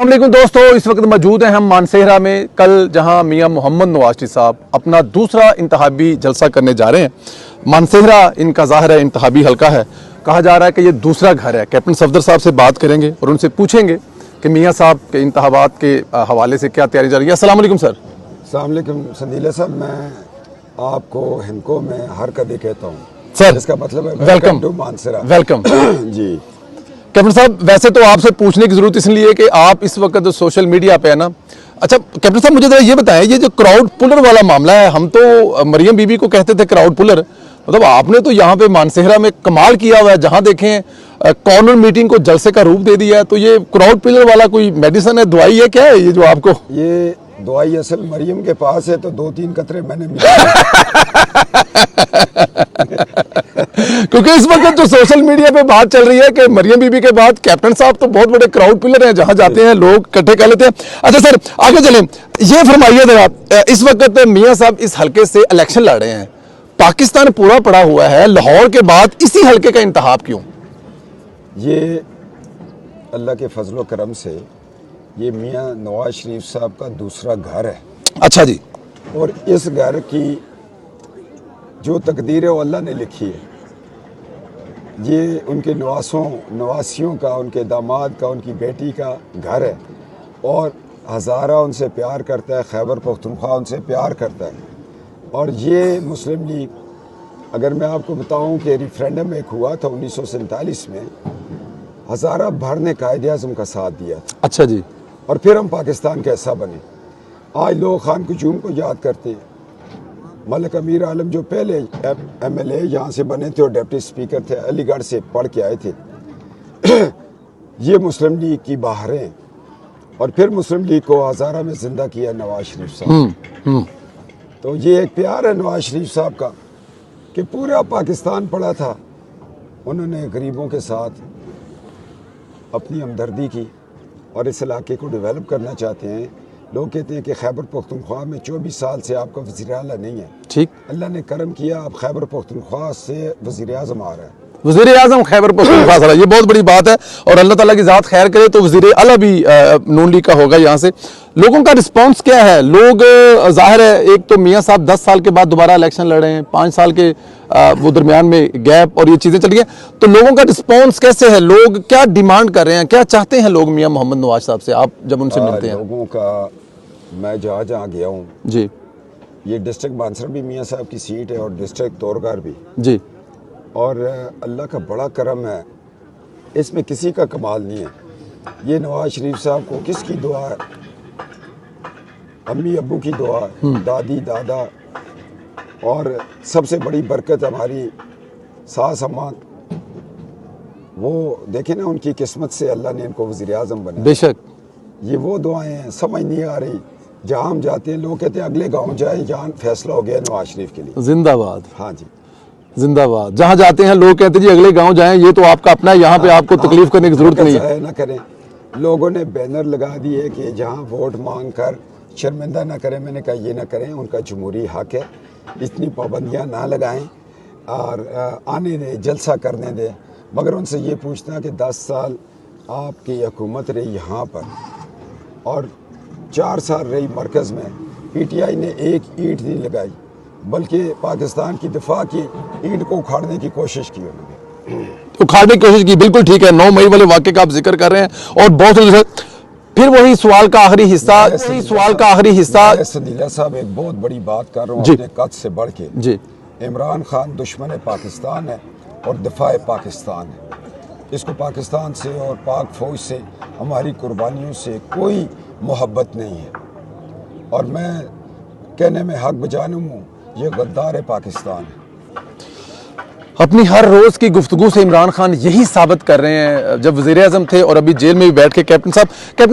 अस्सलाम वालेकुम दोस्तों, इस वक्त मौजूद हैं हम मानसेहरा में। कल जहां मियां मोहम्मद नवाज शरीफ साहब अपना दूसरा इंतहाबी जलसा करने जा रहे हैं। मानसेहरा इनका ज़ाहिर है इंतहाबी हल्का है, कहा जा रहा है कि ये दूसरा घर है। कैप्टन सफदर साहब से बात करेंगे और उनसे पूछेंगे कि मियां साहब के इंतहाबात के हवाले से क्या तैयारी जा रही है। अस्सलाम वालेकुम सर। अस्सलाम वालेकुम संदीला साहब, मैं आपको हिंदको में हर कभी कहता हूँ सर, इसका मतलब है वेलकम टू मानसेहरा। वेलकम जी कैप्टन साहब, वैसे तो आपसे पूछने की जरूरत इसलिए है कि आप इस वक्त सोशल मीडिया पे है ना। अच्छा कैप्टन साहब, मुझे जरा ये बताएं, ये जो क्राउड पुलर वाला मामला है, हम तो मरियम बीबी को कहते थे क्राउड पुलर, मतलब आपने तो यहाँ पे मानसेहरा में कमाल किया हुआ है। जहाँ देखें कॉर्नर मीटिंग को जलसे का रूप दे दिया है। तो ये क्राउड पुलर वाला कोई मेडिसिन है, दवाई है, क्या है ये जो आपको? ये दवाई असल मरियम के पास है, तो 2-3 कतरे मैंने मिला। क्योंकि इस वक्त जो सोशल मीडिया पे बात चल रही है कि मरियम बीबी के बाद कैप्टन साहब तो बहुत बड़े क्राउड पिलर हैं, जहां जाते हैं लोग इकट्ठे कर लेते हैं। अच्छा सर, आगे चलें, ये फरमाइए जरा, इस वक्त मियां साहब इस हलके से इलेक्शन लड़ रहे हैं, पाकिस्तान पूरा पड़ा हुआ है, लाहौर के बाद इसी हलके का इंतखाब क्यों? ये अल्लाह के फजलो करम से ये मियां नवाज शरीफ साहब का दूसरा घर है। अच्छा जी। और इस घर की जो तकदीर है वो अल्लाह ने लिखी है। ये उनके नवासियों का, उनके दामाद का, उनकी बेटी का घर है और हज़ारा उनसे प्यार करता है, खैबर पख्तूनख्वा उनसे प्यार करता है। और ये मुस्लिम लीग, अगर मैं आपको बताऊं कि रेफरेंडम एक हुआ था 1947 में, हज़ारा भर ने कायद-ए-आज़म का साथ दिया था। अच्छा जी। और फिर हम पाकिस्तान का हिस्सा बने। आज लोग खान कुचूम को याद करते हैं। मलिक अमीर आलम जो पहले MLA यहाँ से बने थे और डिप्टी स्पीकर थे, अलीगढ़ से पढ़ के आए थे। ये मुस्लिम लीग की बाहरें, और फिर मुस्लिम लीग को हज़ारा में जिंदा किया नवाज शरीफ साहब। तो ये एक प्यार है नवाज शरीफ साहब का कि पूरा पाकिस्तान पड़ा था, उन्होंने गरीबों के साथ अपनी हमदर्दी की और इस इलाके को डेवलप करना चाहते हैं। लोग कहते हैं कि खैबर पख्तूनख्वा में 24 साल से आपका वज़ीर आला नहीं है। ठीक, अल्लाह ने करम किया, अब खैबर पख्तूनख्वा से वज़ीर आज़म आ रहा है। वज़ीर आज़म खैबर पख्तूनख्वा से, ये बहुत बड़ी बात है। और अल्लाह ताला की ज़ात खैर करे तो वज़ीर आला भी नून लीग का होगा। यहाँ से लोगों का रिस्पांस क्या है? लोग ज़ाहिर है, एक तो मियाँ साहब 10 साल के बाद दोबारा इलेक्शन लड़ रहे हैं, 5 साल के वो दरमियान में गैप और ये चीज़ें चली हैं, तो लोगों का रिस्पांस कैसे है? लोग क्या डिमांड कर रहे हैं, क्या चाहते हैं लोग मियाँ मोहम्मद नवाज साहब से, आप जब उनसे मिलते हैं? लोगों का, मैं जहाँ गया हूँ जी, ये डिस्ट्रिक्ट मानसर भी मियाँ साहब की सीट है और डिस्ट्रिक्ट तोरगार भी जी, और अल्लाह का बड़ा करम है, इसमें किसी का कमाल नहीं है। ये नवाज शरीफ साहब को किसकी दुआ है? अम्मी अब्बू की दुआ है, दादी दादा, और सबसे बड़ी बरकत हमारी सास अम्मा। वो देखे ना, उनकी किस्मत से अल्लाह ने इनको वज़ीर आज़म बनाया। बेशक ये वो दुआएं हैं, समझ नहीं आ रही। जहाँ हम जाते हैं लोग कहते हैं अगले गांव जाए, जहाँ फैसला हो गया नवाज शरीफ के लिए। जिंदाबाद। हाँ जी, जिंदाबाद। जहाँ जाते हैं लोग कहते हैं जी अगले गांव जाएं, ये तो आपका अपना है, यहाँ पे आपको तकलीफ करने की जरूरत नहीं है। ना करें। लोगों ने बैनर लगा दिए कि जहाँ वोट मांग कर शर्मिंदा ना करें। मैंने कहा ये ना करें, उनका जमहूरी हक है, इतनी पाबंदियाँ ना लगाएं और आने दें, जलसा करने दें। मगर उनसे ये पूछना कि 10 साल आपकी हुकूमत रही यहाँ पर और 4 साल रही मरकज़ में, PTI ने एक ईंट नहीं लगाई, बल्कि पाकिस्तान की दिफा की ईंट को उखाड़ने की कोशिश की उन्होंने। उखाड़ने की कोशिश की, बिल्कुल ठीक है। 9 मई वाले वाक़े का आप जिक्र कर रहे हैं और बहुत फिर वही सवाल का आखिरी हिस्सा, सदीला साहब एक बहुत बड़ी बात कर रहा हूँ अपने कद से बढ़ के। जी, इमरान खान दुश्मन पाकिस्तान है और दिफा पाकिस्तान है। इसको पाकिस्तान से और पाक फौज से, हमारी कुर्बानियों से कोई मोहब्बत नहीं है। और मैं कहने में हक बजानूं हूँ, ये गद्दार है पाकिस्तान है। अपनी हर रोज की गुफ्तगू से इमरान खान यही साबित कर रहे हैं, जब वज़ीर आज़म थे और अभी जेल में भी बैठ के। कैप्टन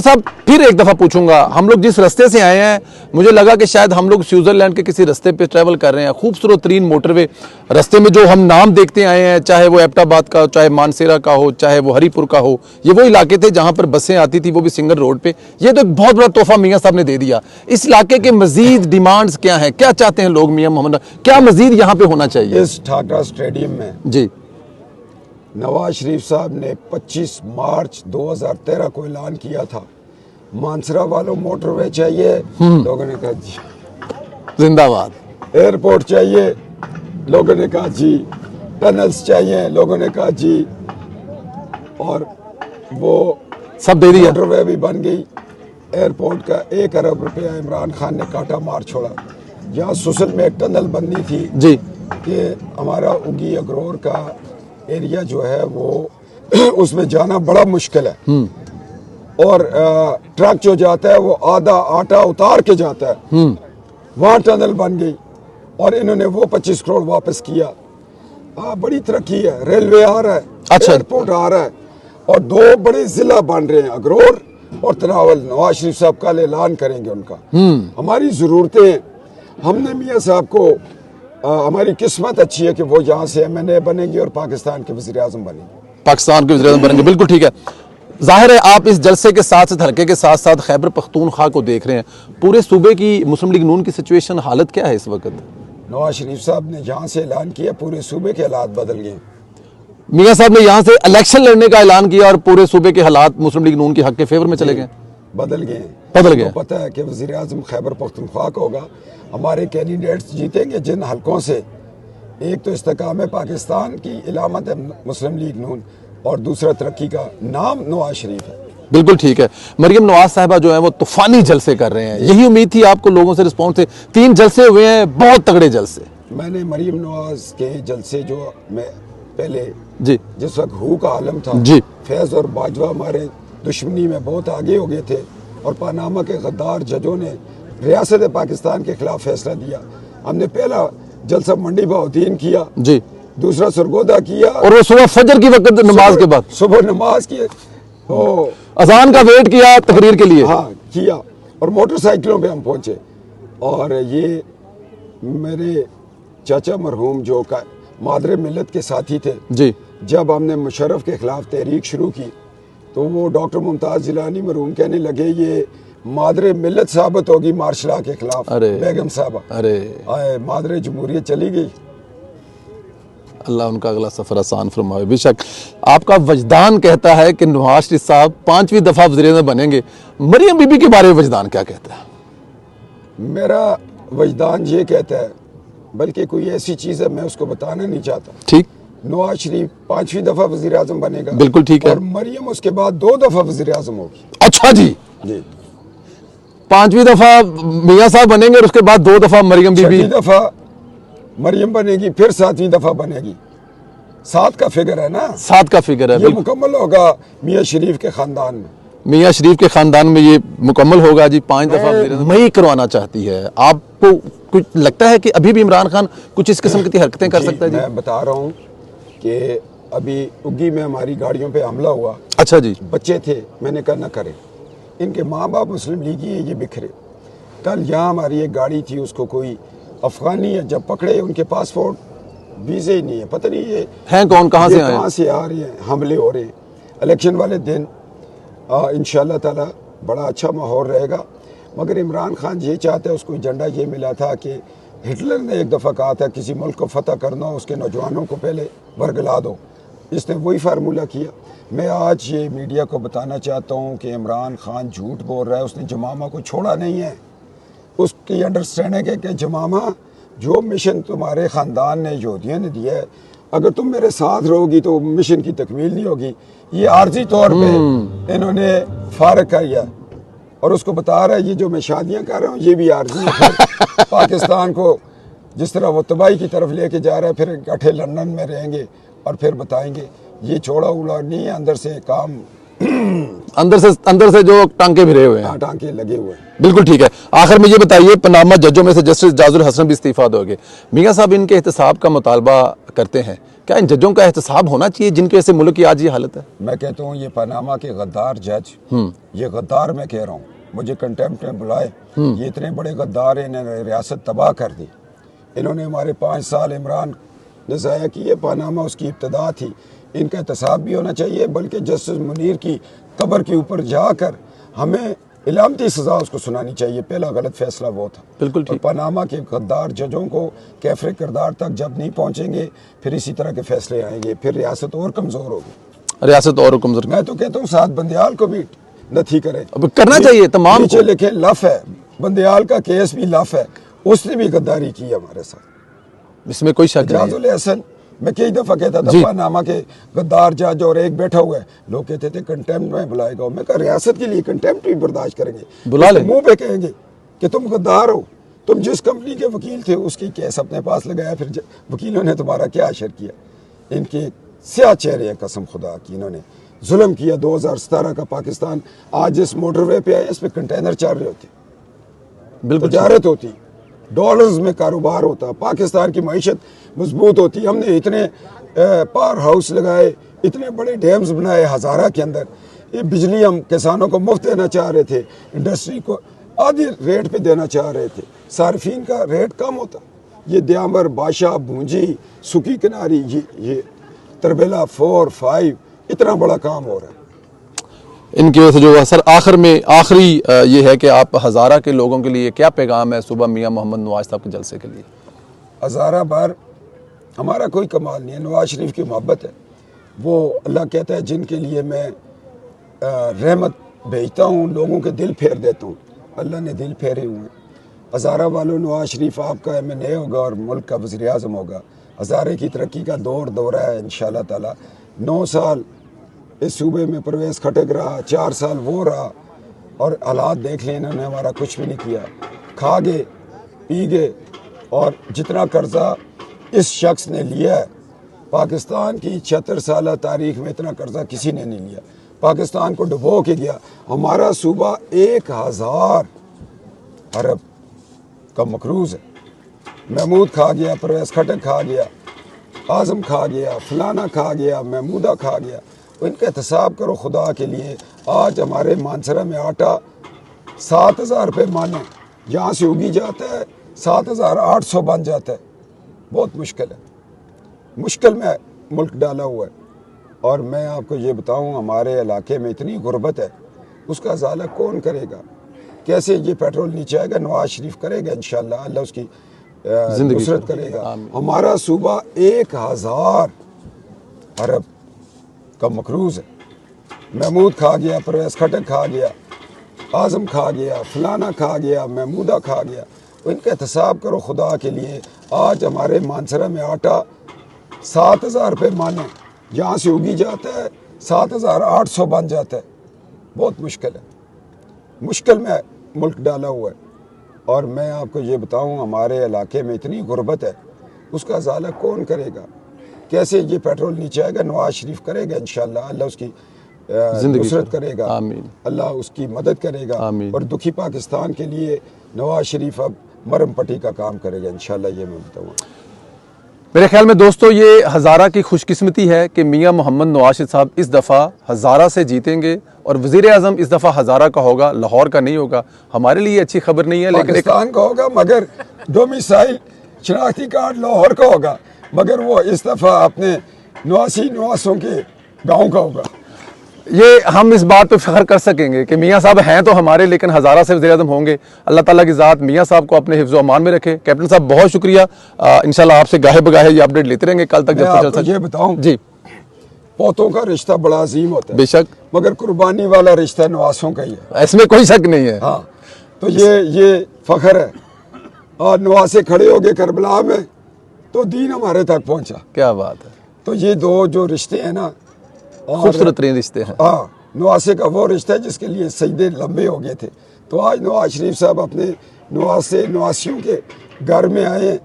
साहब फिर एक दफ़ा पूछूंगा, हम लोग जिस रास्ते से आए हैं, मुझे लगा कि शायद हम लोग स्विट्ज़रलैंड के किसी रास्ते पे ट्रैवल कर रहे हैं। खूबसूरत तरीन मोटरवे रास्ते में जो हम नाम देखते आए हैं, चाहे वो एबटाबाद का, चाहे मानसेरा का हो, चाहे वो हरीपुर का हो, ये वो इलाके थे जहाँ पर बसें आती थी, वो भी सिंगल रोड पे। ये तो एक बहुत बड़ा तोहफा मियाँ साहब ने दे दिया। इस इलाके के मजीद डिमांड्स क्या हैं, क्या चाहते हैं लोग मियाँ मोहम्मद, क्या मजीद यहाँ पे होना चाहिए? इस ठाकरा स्टेडियम में जी, नवाज शरीफ साहब ने 25 मार्च 2013 को ऐलान किया था मानसरा वालों मोटर वे चाहिए, लोगों ने कहा जी। जिंदाबाद। एयरपोर्ट चाहिए, लोगों ने कहा जी। टनल्स चाहिए, लोगों ने कहा जी। और वो सब दे दिया। मोटरवे भी बन गई। एयरपोर्ट का 1 अरब रुपया इमरान खान ने काटा मार छोड़ा। जहाँ सुसल में एक टनल बननी थी जी कि हमारा उगी अग्रोर का एरिया जो है वो उसमें जाना बड़ा मुश्किल है। और ट्रक जो जाता है वो आधा आटा उतार के जाता है। वहाँ टनल बन गई और इन्होंने वो 25 करोड़ वापस किया। बड़ी तरक्की है, रेलवे आ रहा है, अच्छा। एयरपोर्ट आ रहा है और 2 बड़े जिला बन रहे हैं, अग्रोर और तनावल। नवाज शरीफ साहब कल ऐलान करेंगे उनका। हमारी ज़रूरतें, हमने मियाँ साहब को हमारी किस्मत अच्छी है कि वो यहाँ से MNA बनेंगे और पाकिस्तान के वज़ीर आज़म बनेंगे। पाकिस्तान के वज़ीर आज़म बनेंगे, बिल्कुल ठीक है। जाहिर है आप इस जलसे के साथ साथ हल्के के साथ साथ खैबर पख्तूनख्वा को देख रहे हैं। पूरे सूबे की मुस्लिम लीग नून की सिचुएशन, हालत क्या है इस वक्त? नवाज शरीफ साहब ने जहाँ से ऐलान किया पूरे सूबे के हालात बदल गए। मियाँ साहब ने यहाँ से इलेक्शन लड़ने का ऐलान किया और पूरे सूबे के हालात मुस्लिम लीग नून के हक के फेवर में चले गए, बदल गए। बदल गए। तो पता है कि वज़ीर आज़म खैबर पख्तूनख्वा का होगा। हमारे कैंडिडेट्स जीतेंगे जिन हलकों से, एक तो इस्तेकाम पाकिस्तान की इलामत है मुस्लिम लीग नून और दूसरा तरक्की का नाम नवाज शरीफ है। बिल्कुल ठीक है। मरियम नवाज साहिबा जो है वो तूफानी जलसे कर रहे हैं, यही उम्मीद थी आपको लोगों से रिस्पॉन्स से? 3 जलसे हुए हैं, बहुत तगड़े जलसे। मैंने मरियम नवाज के जलसे जो मैं पहले जी जिस वक्त हू का आलम था जी, फैज़ और बाजवा हमारे दुश्मनी में बहुत आगे हो गए थे और पनामा के गद्दार जजों ने रियासत पाकिस्तान के खिलाफ फैसला दिया। हमने पहला जलसा मंडी बहाउद्दीन किया जी, दूसरा सरगोदा किया और वो सुबह फजर की वक्त नमाज के बाद सुबह नमाज की अजान का वेट किया तकरीर के लिए। हाँ किया और मोटरसाइकिलों पे हम पहुंचे। और ये मेरे चाचा मरहूम जो का मादरे मिलत के साथी थे जी, जब हमने मुशर्रफ के खिलाफ तहरीक शुरू की तो वो डॉक्टर मुमताज़ जिलानी मरहूम कहने लगे ये मादरे मिलत साबित होगी मार्शला के खिलाफ। अरे बेगम साहबा अरे आए मादरे जमहूरियत चली गई। अल्लाह उनका अगला सफ़र आसान फरमाए। बेशक आपका वजदान कहता है कि नवाज शरीफ साहब 5वीं दफ़ा वज़ीर-ए-आज़म बनेंगे। मरियम बीबी के बारे में वजदान क्या कहता है? मेरा वजदान ये कहता है, बल्कि कोई ऐसी चीज़ है मैं उसको बताना नहीं चाहता। ठीक, नवाज शरीफ 5वीं दफ़ा वज़ीर आज़म बनेगा। बिल्कुल ठीक है। और मरियम उसके बाद 2 दफ़ा वज़ीर आज़म होगी। अच्छा जी, जी 5वीं दफ़ा मियाँ साहब बनेंगे और उसके बाद 2 दफ़ा मरियम बीबी। 6वीं दफ़ा मरियम बनेगी, फिर 7वीं दफ़ा बनेगी। 7 का फिगर है ना, 7 का फिगर है। ये मुकम्मल होगा मियाँ शरीफ के ख़ानदान में। मियाँ शरीफ के ख़ानदान में ये मुकम्मल होगा जी। 5 दफ़ा वज़ीर-ए-आज़म मई करवाना चाहती है। आपको कुछ लगता है कि अभी भी इमरान खान कुछ इस किस्म की हरकतें कर सकता है? जी मैं बता रहा हूँ कि अभी उगी में हमारी गाड़ियों पे हमला हुआ। अच्छा जी, बच्चे थे, मैंने कहा न करें, इनके माँ बाप मुस्लिम लीगी है, ये बिखरे। कल यहाँ हमारी एक गाड़ी थी, उसको कोई अफगानी है, जब पकड़े उनके पासपोर्ट वीज़े ही नहीं है। पता नहीं ये हैं कौन, कहाँ से आए? कहाँ से आ रहे हैं, हमले हो रहे हैं। इलेक्शन वाले दिन इंशाअल्लाह ताला बड़ा अच्छा माहौल रहेगा। मगर इमरान खान ये चाहता है, उसको एजेंडा ये मिला था कि हिटलर ने एक दफ़ा कहा था किसी मुल्क को फतह करना हो उसके नौजवानों को पहले वर्गला दो। इसने वही फार्मूला किया। मैं आज ये मीडिया को बताना चाहता हूँ कि इमरान खान झूठ बोल रहा है, उसने जमामा को छोड़ा नहीं है। उसकी अंडरस्टैंडिंग है कि जमामा जो मिशन तुम्हारे ख़ानदान ने यहूदियों ने दिया है, अगर तुम मेरे साथ रहोगी तो मिशन की तकमील नहीं होगी। ये आर्जी तौर पे इन्होंने फारग किया और उसको बता रहा है ये जो मैं शादियां कर रहा हूँ ये भी आर्जी है। पाकिस्तान को जिस तरह वो तबाही की तरफ लेके जा रहा है, फिर इकट्ठे लंदन में रहेंगे और फिर बताएंगे। ये छोड़ा उड़ा नहीं है, अंदर से काम अंदर से जो टांके भिरे हुए हैं, टांके लगे हुए हैं। बिल्कुल ठीक है। आखिर में ये बताइए, पनामा जजों में से जस्टिस जाजुल हसन भी इस्तीफा दोगे। मियाँ साहब इनके एहतसाब का मुतालबा करते हैं, क्या इन जजों का एहतसाब होना चाहिए जिनकी वजह से मुल्क की आज ये हालत है? मैं कहता हूँ ये पनामा के गद्दार जज, ये गद्दार मैं कह रहा हूँ, मुझे कंटेम्प्ट में बुलाए। ये इतने बड़े गद्दार हैं, इन्होंने रियासत तबाह कर दी। इन्होंने हमारे 5 साल इमरान ने ज़ाया किए। पनामा उसकी इब्तदा थी। इनका एहतसाब भी होना चाहिए, बल्कि जस्टिस मुनीर की कब्र के ऊपर जाकर हमें इलामती सज़ा उसको सुनानी चाहिए। पहला गलत फैसला वो था। बिल्कुल ठीक। पनामा के गद्दार जजों को कैफरे किरदार तक जब नहीं पहुँचेंगे फिर इसी तरह के फैसले आएंगे, फिर रियासत और कमज़ोर होगी। रियासत और कमज़ोर। मैं तो कहता हूँ साद बंदियाल को भी नथी करें। अब करना चाहिए तमाम नीचे को। लिखे लफ है, बंदयाल का केस भी लफ है, उसने भी गद्दारी की है हमारे साथ। इसमें कोई शक नहीं है। एजाजुल एहसन मैं कई दफा कहता था जी। पानामा के गद्दार जज और एक बैठा हुआ है, लोग कहते थे कंटेम्प्ट में बुलाएगा, मैं कहा रियासत के लिए कंटेम्प्ट भी बर्दाश्त करेंगे, बुला उसके लें। मुंह पे कहेंगे कि तुम गद्दार हो, तुम जिस कंपनी के वकील थे उसकी केस अपने पास लगाया, फिर वकीलों ने तुम्हारा क्या असर किया। इनके स्याह चेहरे हैं कसम खुदा की, इन्होंने जुल्म किया। 2017 का पाकिस्तान आज जिस मोटरवे पे आए इस पे कंटेनर चल रहे होते, बिल्कुल तजारत होती, डॉलर्स में कारोबार होता, पाकिस्तान की मईशत मजबूत होती। हमने इतने पावर हाउस लगाए, इतने बड़े डैम्स बनाए हज़ारा के अंदर, ये बिजली हम किसानों को मुफ्त देना चाह रहे थे, इंडस्ट्री को आधी रेट पे देना चाह रहे थे, सार्फिन का रेट कम होता। ये द्यामर, बादशाह, भूंजी, सुखी किनारी, ये तरबेला 4, 5 इतना बड़ा काम हो रहा है। इनकी वजह से जो है सर आखिरी ये है कि आप हज़ारा के लोगों के लिए क्या पैगाम है सुबह मियां मोहम्मद नवाज साहब के जलसे के लिए? हज़ारा बार हमारा कोई कमाल नहीं है, नवाज शरीफ की मोहब्बत है। वो अल्लाह कहता है जिनके लिए मैं रहमत भेजता हूँ लोगों के दिल फेर देता हूँ, अल्लाह ने दिल फेरे हुए हैं। हज़ारा वालों, नवाज शरीफ आपका MNA होगा और मुल्क का वज़ीर आज़म होगा। हज़ारे की तरक्की का दौरा है इंशाअल्लाह ताला। 9 साल इस सूबे में परवेज़ खटक रहा, 4 साल वो रहा, और हालात देख लें इन्होंने हमारा कुछ भी नहीं किया। खा गए, पी गए, और जितना कर्जा इस शख्स ने लिया है, पाकिस्तान की 76 साल तारीख में इतना कर्जा किसी ने नहीं लिया। पाकिस्तान को डुबो के गया। हमारा सूबा 1000 अरब का मकरूज़ है। महमूद खा गया, परवेज़ खटक खा गया, आज़म खा गया, फलाना खा गया, महमूदा खा गया। इनका एहतसाब करो खुदा के लिए। आज हमारे मानसरा में आटा 7000 रुपये माने, यहाँ से उगी जाता है 7800 बन जाता है। बहुत मुश्किल है, मुश्किल में मुल्क डाला हुआ है। और मैं आपको ये बताऊं, हमारे इलाके में इतनी गुर्बत है, उसका ज़ाला कौन करेगा? कैसे ये पेट्रोल नीचे आएगा? नवाज शरीफ करेगा इंशाअल्लाह, अल्लाह उसकी नुसरत करेगा। हमारा सूबा 1000 अरब का मकरूज़ है। महमूद खा गया, परवेज़ खटक खा गया, आज़म खा गया, फलाना खा गया, महमूदा खा गया। इनका एहतसाब करो खुदा के लिए। आज हमारे मानसरा में आटा 7000 रुपये माने, यहाँ से उगी जाता है 7800 बन जाता है। बहुत मुश्किल है, मुश्किल में मुल्क डाला हुआ है। और मैं आपको ये बताऊं, हमारे इलाके में इतनी गुर्बत है, उसका ज़ाला कौन करेगा? कैसे ये पेट्रोल नीचे आएगा? नवाज शरीफ करेगा इंशाअल्लाह, अल्लाह उसकी नुसरत करेगा, अल्लाह उसकी मदद करेगा। और दुखी पाकिस्तान के लिए नवाज शरीफ अब मरम पट्टी का काम करेगा इंशाअल्लाह, ये मैं बताऊँ। मेरे ख्याल में दोस्तों ये हज़ारा की खुशकिस्मती है कि मियां मोहम्मद नवाज शरीफ साहब इस दफ़ा हज़ारा से जीतेंगे और वज़ीर आज़म इस दफ़ा हज़ारा का होगा, लाहौर का नहीं होगा। हमारे लिए अच्छी खबर नहीं है, लेकिन पाकिस्तान का होगा, मगर डोमिसाइल शनाख्ती कार्ड लाहौर का होगा, मगर वो इस दफ़ा अपने नवासों के गाँव का होगा। ये हम इस बात पे फ़ख्र कर सकेंगे कि मियां साहब हैं तो हमारे, लेकिन हज़ारा से वज़ीर आज़म होंगे। अल्लाह ताला की ज़ात मियां साहब को अपने हिफ्ज़ व अमान में रखे। कैप्टन साहब बहुत शुक्रिया, इंशाल्लाह आपसे गाहे बगाहे ये अपडेट लेते रहेंगे कल तक जब तक। ये बताऊं जी, पोतों का रिश्ता बड़ा अजीम होता है बेशक, मगर कुर्बानी वाला रिश्ता नवासों का ही है, इसमें कोई शक नहीं है। हाँ, तो ये फ़ख्र है। और नवासे खड़े हो गए करबला में तो दीन हमारे तक पहुंचा। क्या बात है। तो ये दो जो रिश्ते हैं ना, खूबसूरत तरीन रिश्ते हैं। हाँ, नवासे का वो रिश्ता है जिसके लिए सजदे लंबे हो गए थे। तो आज नवाज शरीफ साहब अपने नवासियों के घर में आए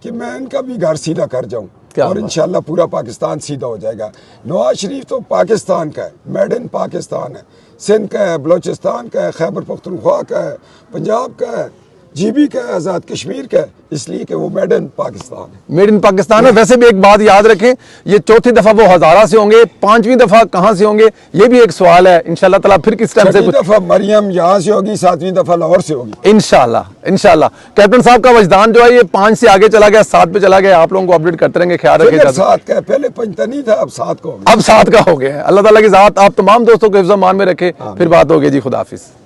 कि मैं इनका भी घर सीधा कर जाऊं, और इंशाल्लाह पूरा पाकिस्तान सीधा हो जाएगा। नवाज शरीफ तो पाकिस्तान का है, मेड इन पाकिस्तान है, सिंध का है, बलोचिस्तान का है, खैबर पख्तूनख्वा का है, पंजाब का है, GB का है, आज़ाद कश्मीर का है, इसलिए कि वो मेड इन पाकिस्तान है। मेड इन पाकिस्तान है। वैसे भी एक बात याद रखें, ये चौथी दफ़ा वो हज़ारा से होंगे, 5वीं दफ़ा कहाँ से होंगे, ये भी एक सवाल है। इंशाल्लाह ताला फिर किस टाइम से दफ़ा मरियम यहाँ से होगी, 7वीं दफ़ा लाहौर से होगी इंशाल्लाह। कैप्टन साहब का वजदान जो है ये 5 से आगे चला गया, 7 पे चला गया। आप लोगों को अपडेट करते रहेंगे, ख्याल रखिएगा। 7 का पहले 5 नहीं था, अब 7 का हो गया। अब 7 का हो गया है। अल्लाह ताला की ज़ात आप तमाम दोस्तों को हिफ्ज़-ओ-मान में रखे। फिर बात होगी जी, खुदा हाफिज़।